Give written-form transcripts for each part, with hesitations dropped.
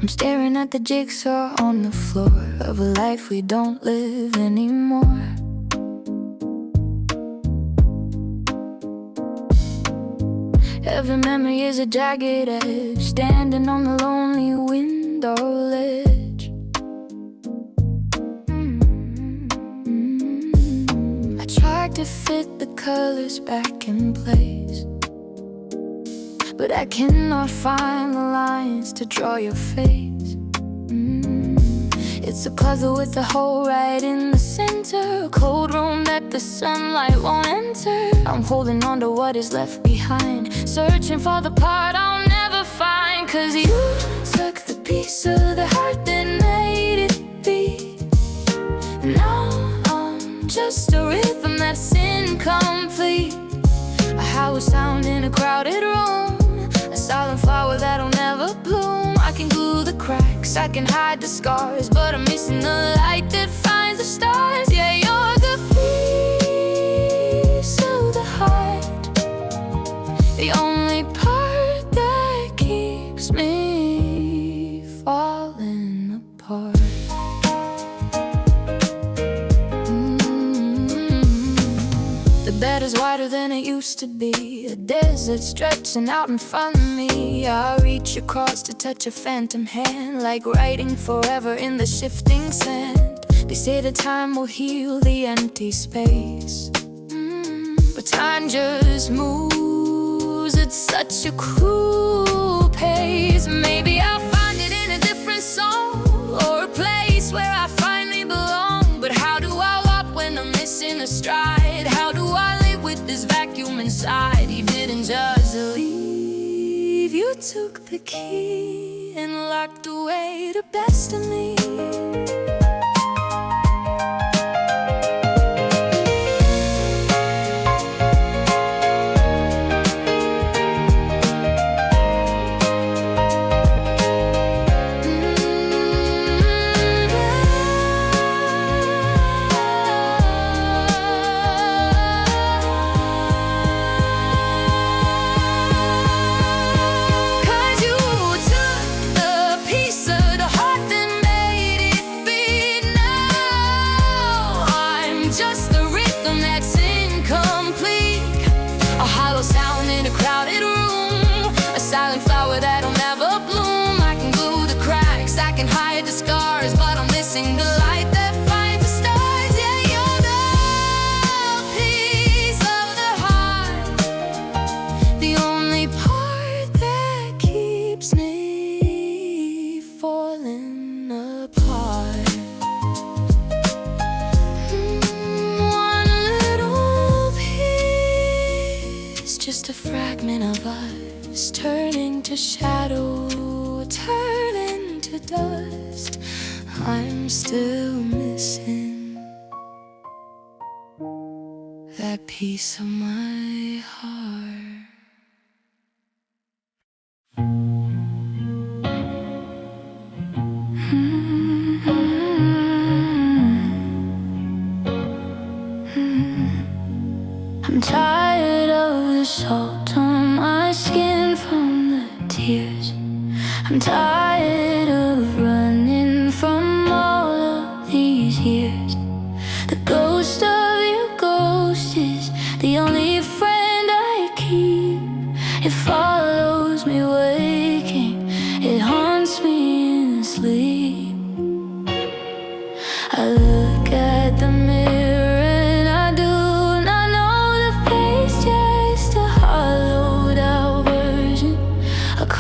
I'm staring at the jigsaw on the floor of a life we don't live anymore. Every memory is a jagged edge, standing on the lonely window ledge. I tried to fit the colors back in place, but I cannot find the lines to draw your face. It's a puzzle with a hole right in the center, a cold room that the sunlight won't enter. I'm holding on to what is left behind, searching for the part I'll never find. 'Cause you took the piece of the heart that made it beat. Now I'm just a rhythm that's incomplete, a hollow sound in a crowded room, a silent flower that'll never bloom. I can glue the cracks, I can hide the scars, but I'm missing the light that finds the stars. Yeah, you're the piece of the heart, the only part that keeps me falling apart. The bed is wider than it used to be, a desert stretching out in front of me. I reach across to touch a phantom hand, like writing forever in the shifting sand. They say that time will heal the empty space, but time just moves at such a cruel pace. Maybe I'll find it in a different song, or a place where I finally belong. But how do I walk when I'm missing a stride? How do I live with this vacuum inside? He didn't just leave, you took the key and locked away the best of me. Just the rhythm that's incomplete, a hollow sound in a crowded room, a silent flower that'll never bloom. I can glue the cracks, I can hide the scars, but I'm missing the light that finds the stars. Yeah, you're the piece of the heart, the only part that keeps me falling apart. Just a fragment of us, turning to shadow, turning to dust. I'm still missing that piece of my heart. I'm tired of the salt on my skin from the tears. I'm tired of running from all of these years. The ghost of your ghost is the only friend I keep. It follows me waking, it haunts me in sleep. I look at the mirror,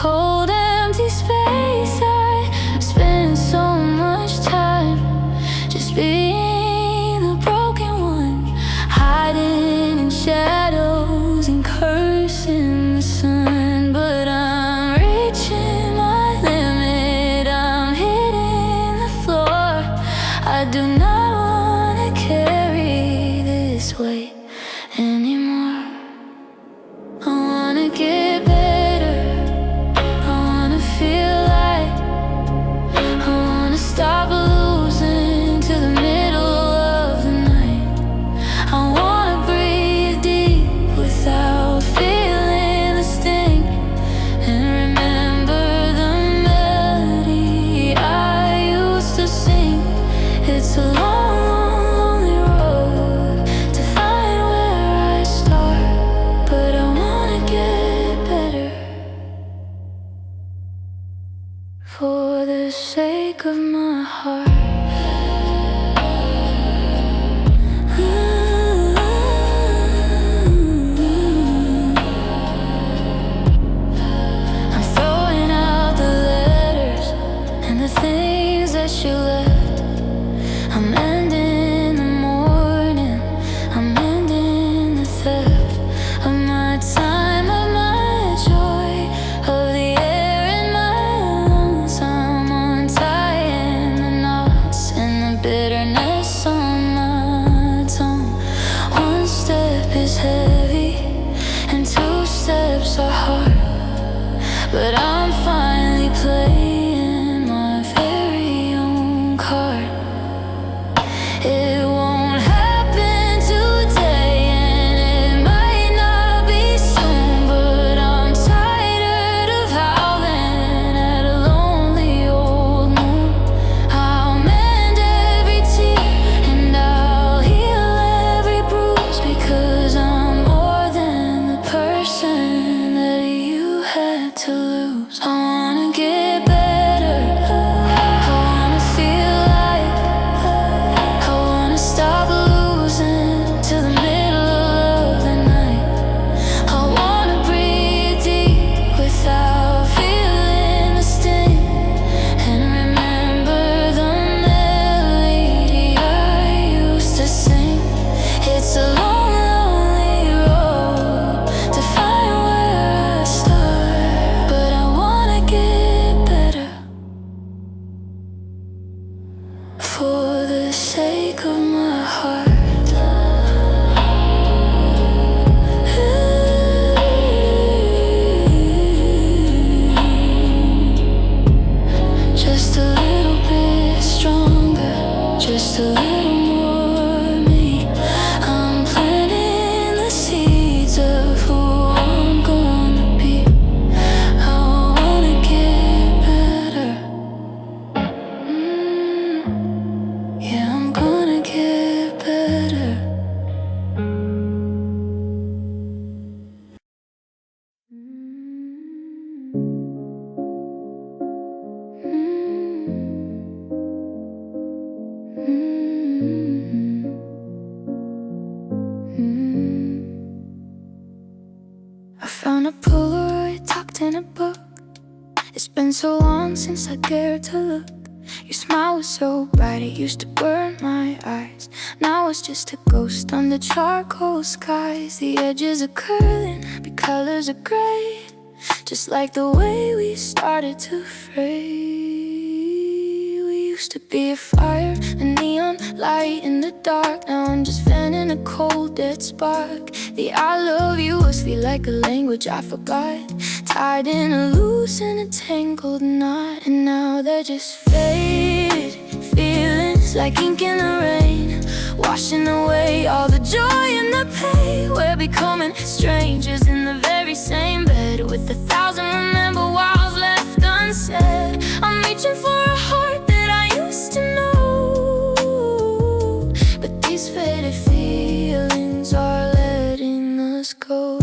cold empty space. I spend so much time just being the broken one, hiding in shadows and cursing the sun. But I'm reaching my limit, I'm hitting the floor. I do not For the sake of my heart. I'm throwing out the letters and the things that you left. I'm ending the morning, I'm ending the theft of my time, of my joy, of the air in my lungs. I'm untying the knots and the bitterness on my tongue. One step is heavy and two steps are hard, but I'm finally playing my very own card. It won't happen today, and it might not be soon, but I'm tired of howling at a lonely old moon. I'll mend every tear and I'll heal every bruise, because I'm more than the person that you had to lose. I wanna get better, I wanna feel like, I wanna stop losing to the middle of the night. I wanna breathe deep without feeling the sting, and remember the melody I used to sing. It's a long, lonely road to find where I start, but I wanna get better. For the sake of my heart. Just a little bit stronger, just a little more me. I'm planting the seeds of who I'm gonna be. I wanna get better. Yeah, I'm gonna get better. I found a Polaroid tucked in a book. It's been so long since I dared to look. Your smile was so bright, it used to burn my eyes. Now it's just a ghost under charcoal skies. The edges are curling, the colors are gray, just like the way we started to fray. We used to be a fire, a neon light in the dark. Now I'm just fanning a cold, dead spark. The I love yours feel like a language I forgot, tied in a loose and a tangled knot. And now they're just faded feelings, like ink in the rain, washing away all the joy and the pain. We're becoming strangers in the very same bed, with 1,000 remember whiles left unsaid. I'm reaching for a heart that I used to know, but these faded feelings are letting us go.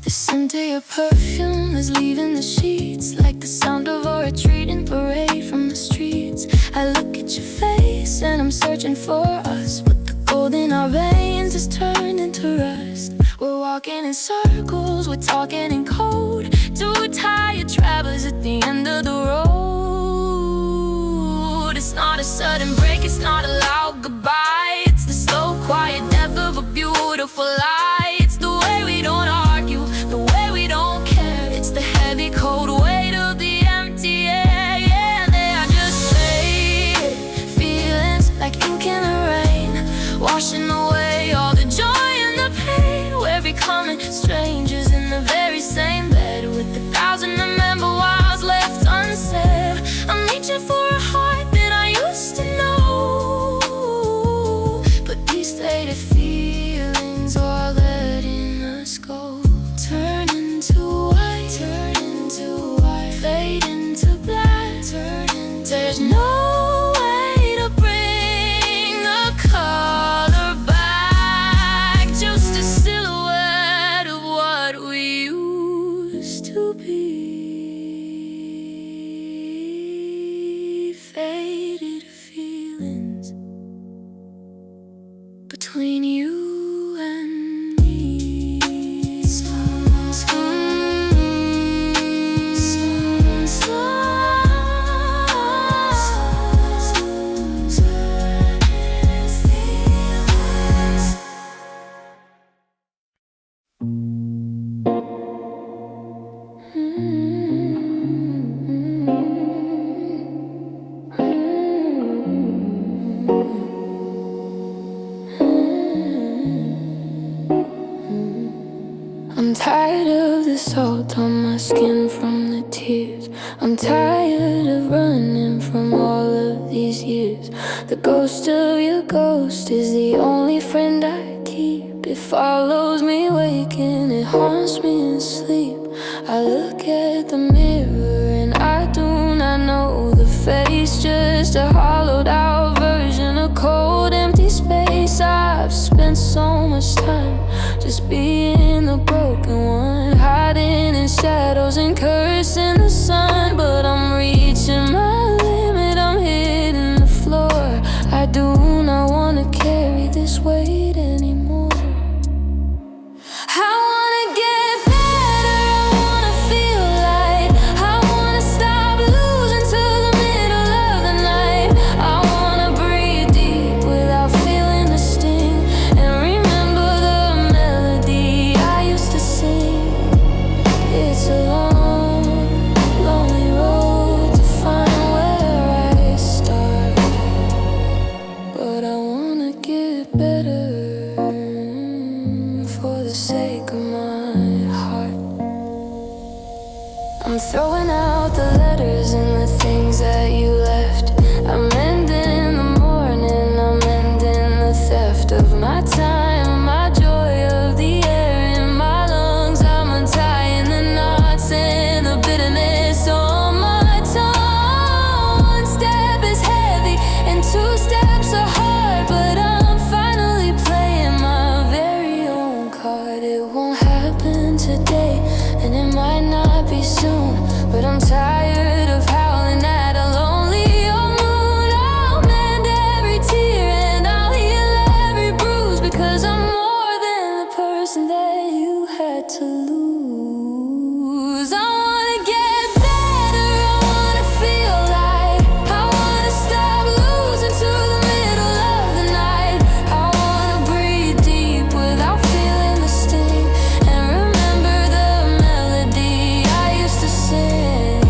The scent of your perfume is leaving the sheets, like the sound of a retreating parade from the streets. I look at your face and I'm searching for us, but the gold in our veins has turned into rust. We're walking in circles, we're talking in code, two tired travelers at the end of the road. It's not a sudden break, it's not a loud goodbye. It's the slow, quiet death of a beautiful lie. It's the way we don't argue, the way we don't care. It's the heavy, cold weight of the empty air. Yeah, they are just faded feelings, like ink in the rain, washing away all the joy and the pain. We're becoming strangers in the very same bed, with 1,000 remember whiles left unsaid. I'm reaching for a heart that I used to know, but these faded feelings are letting us go. Turn into white, fade into black, there's no way to bring the color back, just a silhouette of what we used to be. salt on my skin from the tears. I'm tired of running from all of these years. The ghost of your ghost is the only friend I keep. It follows me waking, it haunts me in sleep. I look at the mirror and I do not know the face, just a hollowed out version of cold empty space. I've spent so much time just being the broken one, hiding in shadows and cursing the sun. But I'm reaching my limit, I'm hitting the floor. I do not want to carry this weight anymore. I wanna get better, I wanna feel light. I wanna stop losing to the middle of the night. I wanna breathe deep without feeling the sting, and remember the melody I used to sing. It's a long, lonely road to find where I start, but I wanna get better for the sake of my heart. I'm throwing out the letters and the things that you left. I'm ending the morning, I'm ending the theft of my time, my joy of the air in my lungs. I'm untying the knots and the bitterness on my tongue. One step is heavy and two steps are hard, but I'm finally playing my very own card. It won't happen today, and it might not be soon, but I'm tired of howling at a lonely old moon. I'll mend every tear and I'll heal every bruise, because I'm more than the person that you had to lose. I wanna get better, I wanna feel light. I wanna stop losing to the middle of the night. I wanna breathe deep without feeling the sting, and remember the melody I used to sing.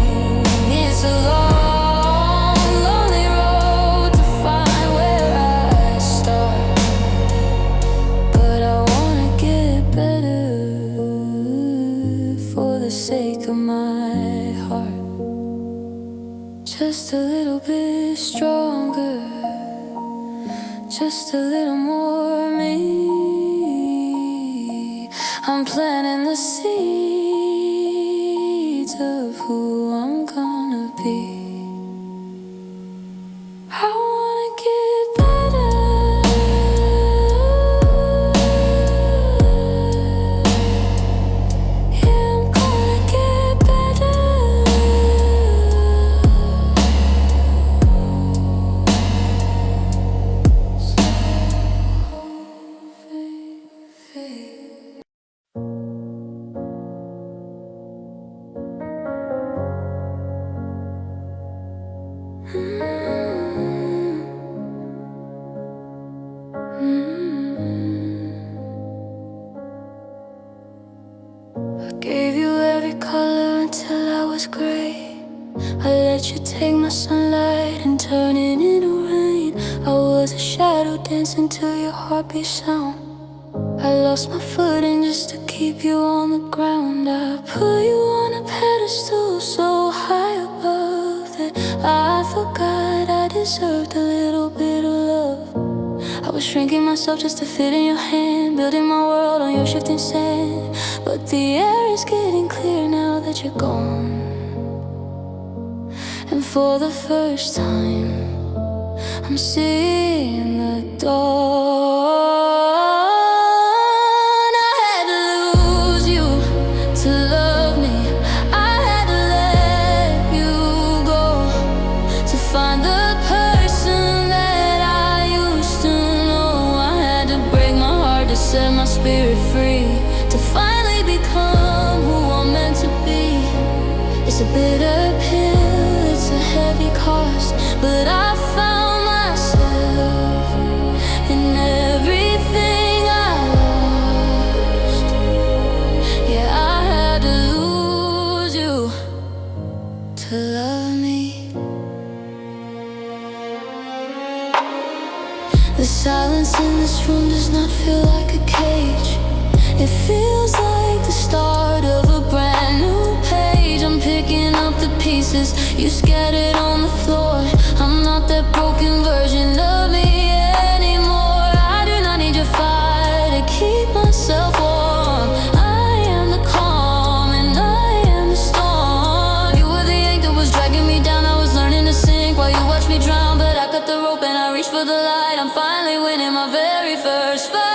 It's a long, lonely road to find where I start, but I wanna get better for the sake of my heart. Just a little bit stronger, just a little more me. I'm planting the seeds of who I'm gonna be. I wanna get better. Yeah, I'm gonna get better. I gave you every color until I was gray. I let you take my sunlight and turn it into rain. I was a shadow dancing to your heartbeat sound. I lost my footing just to keep you on the ground. I put you on a pedestal so high above that I forgot I deserved a little bit of love. I was shrinking myself just to fit in your hand, building my world on your shifting sand. But the air is getting clear now that you're gone, and for the first time I'm seeing the dawn. I had to lose you to love me. I had to let you go to find the person that I used to know. I had to break my heart to set my spirit free, to finally become who I'm meant to be. It's a bitter pill, it's a heavy cost, but I found myself in everything I lost. Yeah, I had to lose you to love me. The silence in this room does not feel like a cage. It feels like the start of a brand pieces you scattered on the floor. I'm not that broken version of me anymore. I do not need your fire to keep myself warm. I am the calm and I am the storm. You were the anchor was dragging me down. I was learning to sink while you watched me drown, but I cut the rope and I reached for the light. I'm finally winning my very first fight.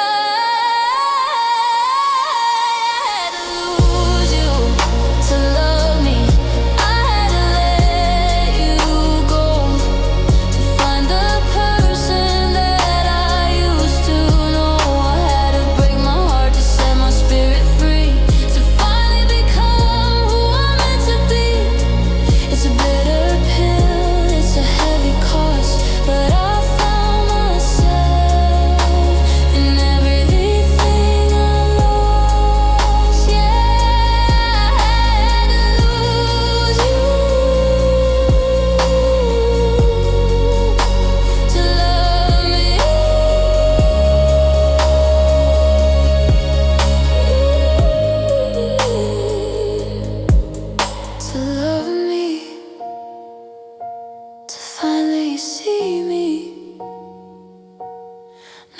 Finally see me.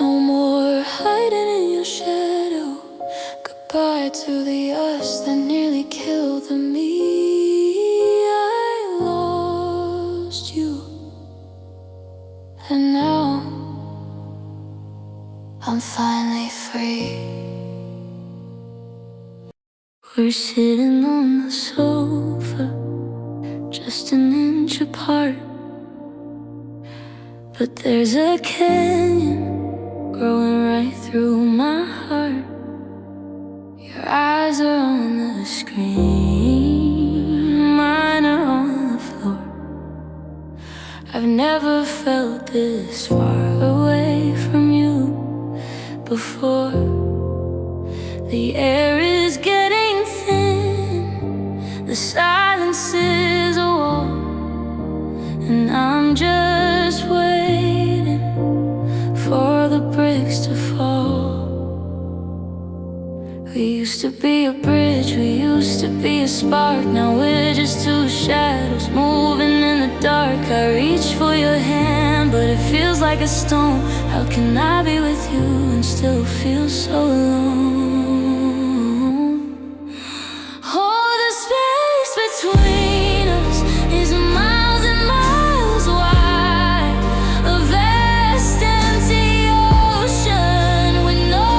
No more hiding in your shadow. Goodbye to the us that nearly killed the me. I lost you, and now I'm finally free. We're sitting on the sofa, just an inch apart, but there's a canyon growing right through my heart. Your eyes are on the screen, mine are on the floor. I've never felt this far away from you before. The air is getting thin, the silence is a wall, and I'm just waiting for the bricks to fall. We used to be a bridge, we used to be a spark. Now we're just two shadows moving in the dark. I reach for your hand, but it feels like a stone. How can I be with you and still feel so alone? Oh, the space between us is miles and miles wide, a vast empty ocean with no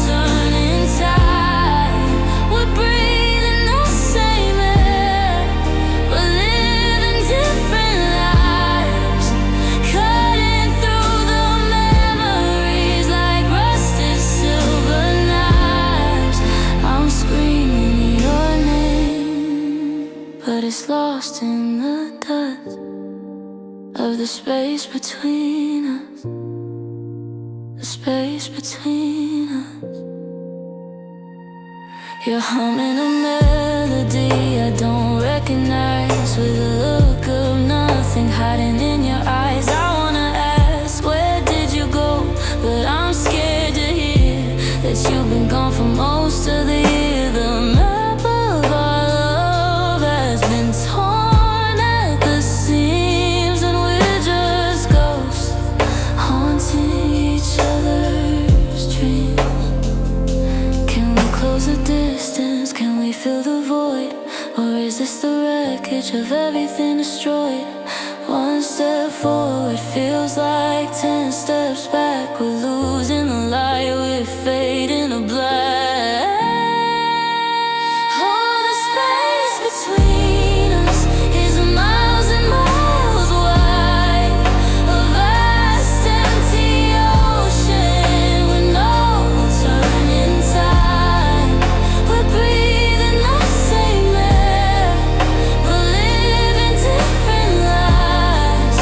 turning tide. We're breathing the same air, but living different lives, cutting through the memories like rusted silver knives. I'm screaming your name, but it's lost in the dust of the space between us, the space between us. You're humming a melody I don't recognize, with a look of nothing hiding in your eyes. I wanna ask, where did you go? But I'm scared to hear that you've been gone for most of the year. The map of our love has been torn at the seams, and we're just ghosts haunting each other's dreams. Can we close the distance? Can we fill the void? Or is this the wreckage of everything destroyed? One step forward feels like 10 steps back. We're losing the light, we're fading to black. Oh, the space between us is miles and miles wide, a vast empty ocean with no turning tide. We're breathing the same air, but living different lives,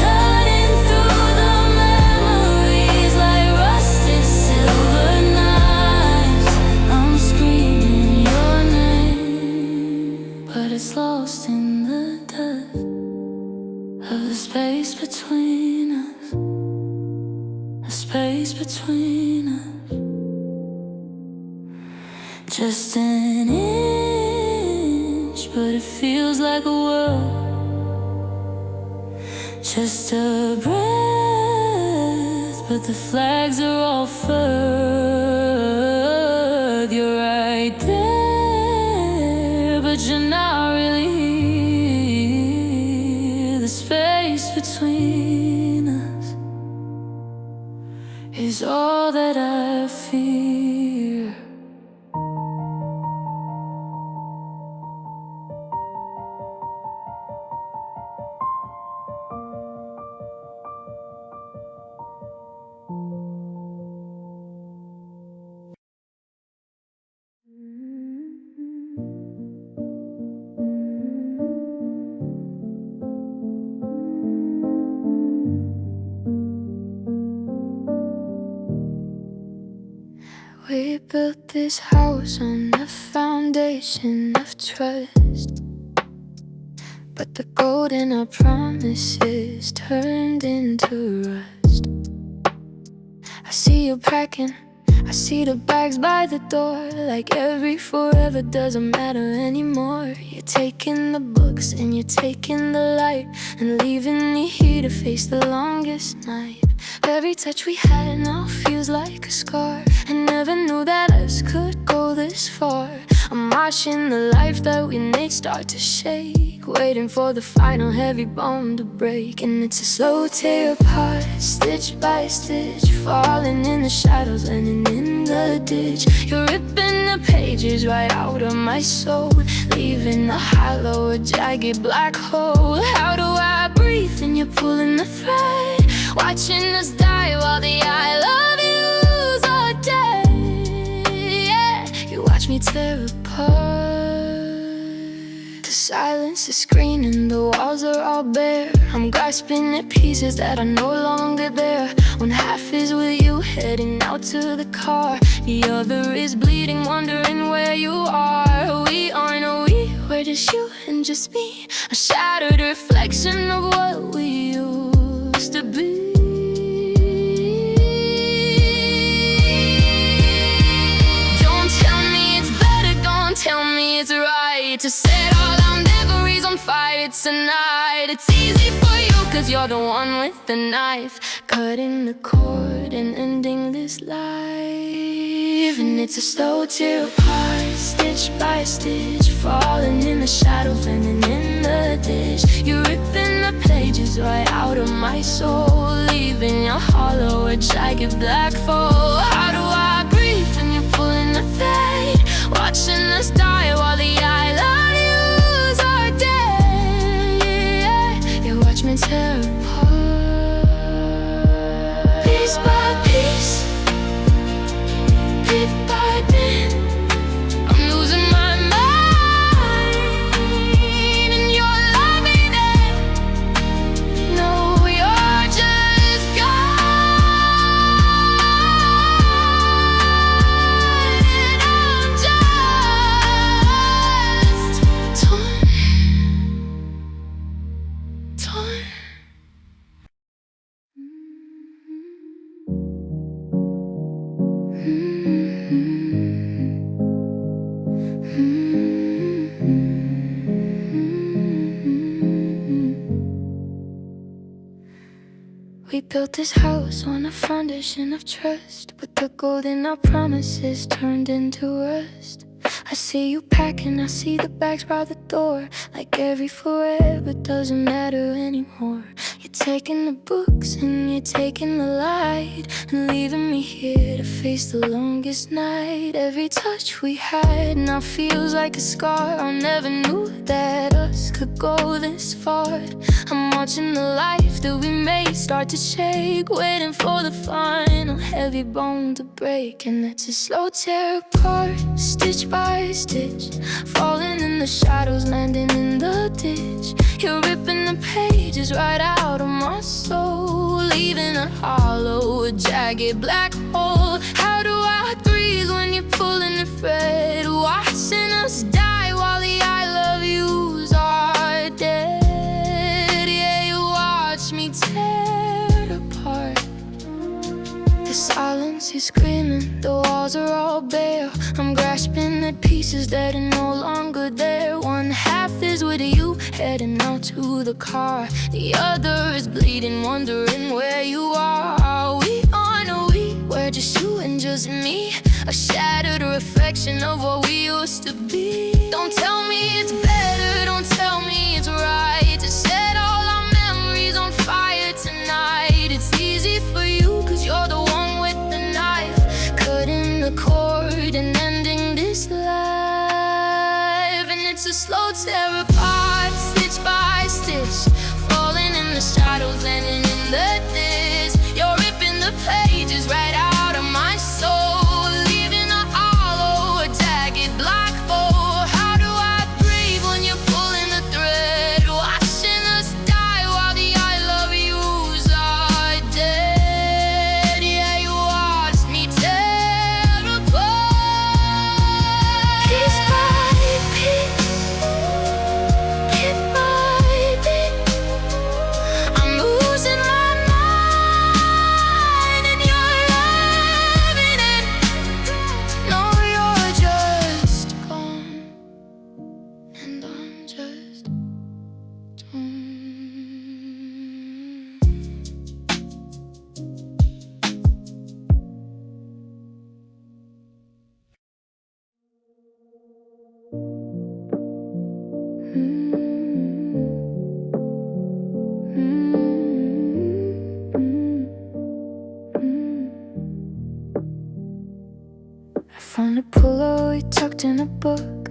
cutting through the memories like rusted silver knives. I'm screaming your name, but it's lost in the dust of the space between us, the space between us. Just an inch but it feels like a world. Just a breath, but the flags are all furled. You're right there, but you're not really here. The space between us is all that I fear. We built this house on a foundation of trust, but the gold in our promises turned into rust. I see you packing, I see the bags by the door, like every forever doesn't matter anymore. You're taking the books and you're taking the light, and leaving me here to face the longest night. Every touch we had now feels like a scar. I never knew that us could go this far. I'm watching the life that we made start to shake, waiting for the final heavy bone to break. And it's a slow tear apart, stitch by stitch, falling in the shadows, landing in the ditch. You're ripping the pages right out of my soul, leaving a hollow, a jagged black hole. How do I breathe when you're pulling the thread, watching us die while the I love yous are dead? Yeah, you watch me tear apart. The silence is screaming, the walls are all bare. I'm grasping at pieces that are no longer there. One half is with you, heading out to the car. The other is bleeding, wondering where you are. We aren't a we, we're just you and just me, a shattered reflection of what we used to be. Tell me it's right to set all our memories on fire tonight. It's easy for you, cause you're the one with the knife, cutting the cord and ending this life. And it's a slow tear apart, stitch by stitch, falling in the shadows, landing in the ditch. You're ripping the pages right out of my soul, leaving your hollow, a jagged black fold. How do I breathe when you're pulling the thread, watching us die while the I love yous are dead? Yeah, you watch me tear apart, piece by piece, bit by bit. I'm losing my mind, and you're loving it. No, you're just gone, and I'm just torn. We built this house on a foundation of trust, but the gold in our promises turned into rust. I see you packing, I see the bags by the door, like every forever doesn't matter anymore. You're taking the books and you're taking the light, and leaving me here to face the longest night. Every touch we had now feels like a scar. I never knew that us could go this far. I'm watching the life that we made start to shake, waiting for the final heavy bone to break. And it's a slow tear apart, stitch by stitch, falling in the shadows, landing in the ditch. You're ripping the pages right out of my soul, leaving a hollow, a jagged black hole. How do I breathe when you're pulling the thread, watching us die while the I love yous are dead? Yeah, you watch me tear apart. The silence hear screaming, the walls are all bare. I'm grasping at pieces that are no longer there. One half is with you, heading out to the car. The other is bleeding, wondering where you are. Are we on a we, where just you and just me? A shattered reflection of what we used to be. Don't tell me it's better, don't tell me it's right to set all our memories on fire tonight. It's easy for you, cause you're the one with the knife, cutting the cord and ending this life. And it's a slow tear apart, stitch by stitch, falling in the shadows, landing in the ditch. You're ripping the pages right out of my soul, leaving a hollow, a jagged black hole. How do I breathe when you're pulling the thread, watching us die while the I love yous are dead? Yeah, you watched me tear apart, piece by piece, bit by bit. I'm losing my mind and you're loving it. No, you're just gone and I'm just doomed. I found a Polaroid tucked in a book.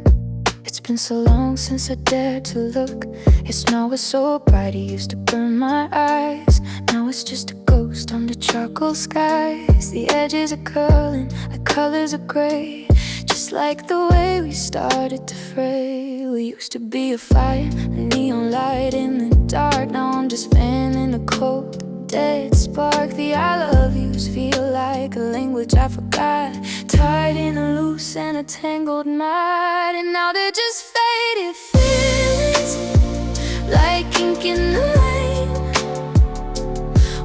It's been so long since I dared to look. Your smile was so bright, it used to burn my eyes. Now it's just a ghost under charcoal skies. The edges are curling, the colors are gray, just like the way we started to fray. We used to be a fire, a neon light in the dark. Now I'm just fanning a cold, dead spark. The I love yous feel like a language I forgot, tied in a loose and a tangled knot. And now they're just faded feelings, like ink in the rain,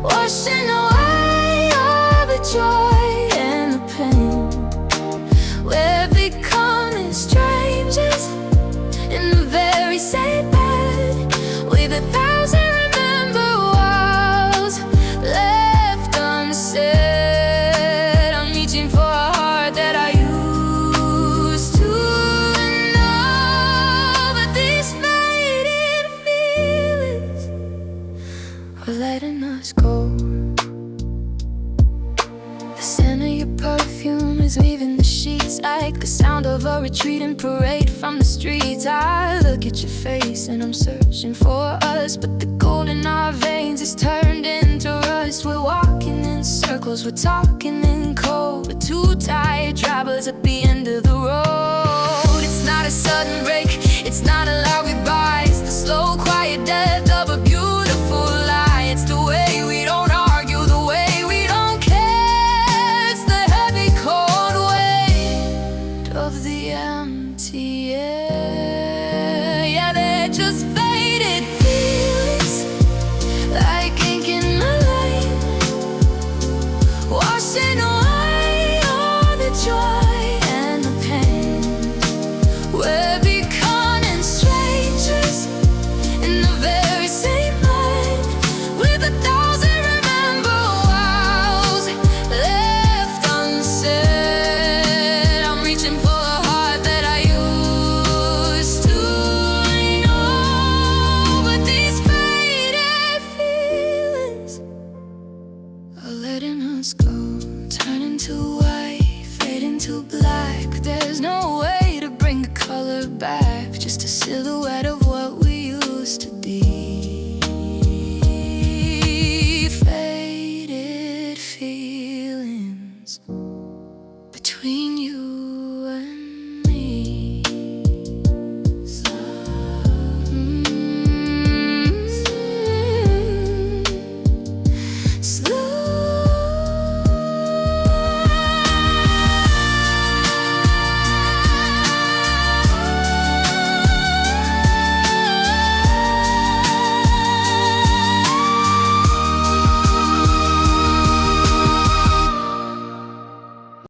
washing away all the joy and the pain. We're becoming strangers in the very same bed, with 1,000 remember walls left unsaid. I'm reaching for a heart that I used to know, but these faded feelings are letting us go. The scent of your perfume is leaving the sheets, like the sound of a retreating parade from the streets. I look at your face and I'm searching for us, but the gold in our veins is turned into rust. We're walking in circles, we're talking in code. We're two tired travelers at the end of the road. It's not a sudden break, it's not a loud goodbye, it's the slow, quiet death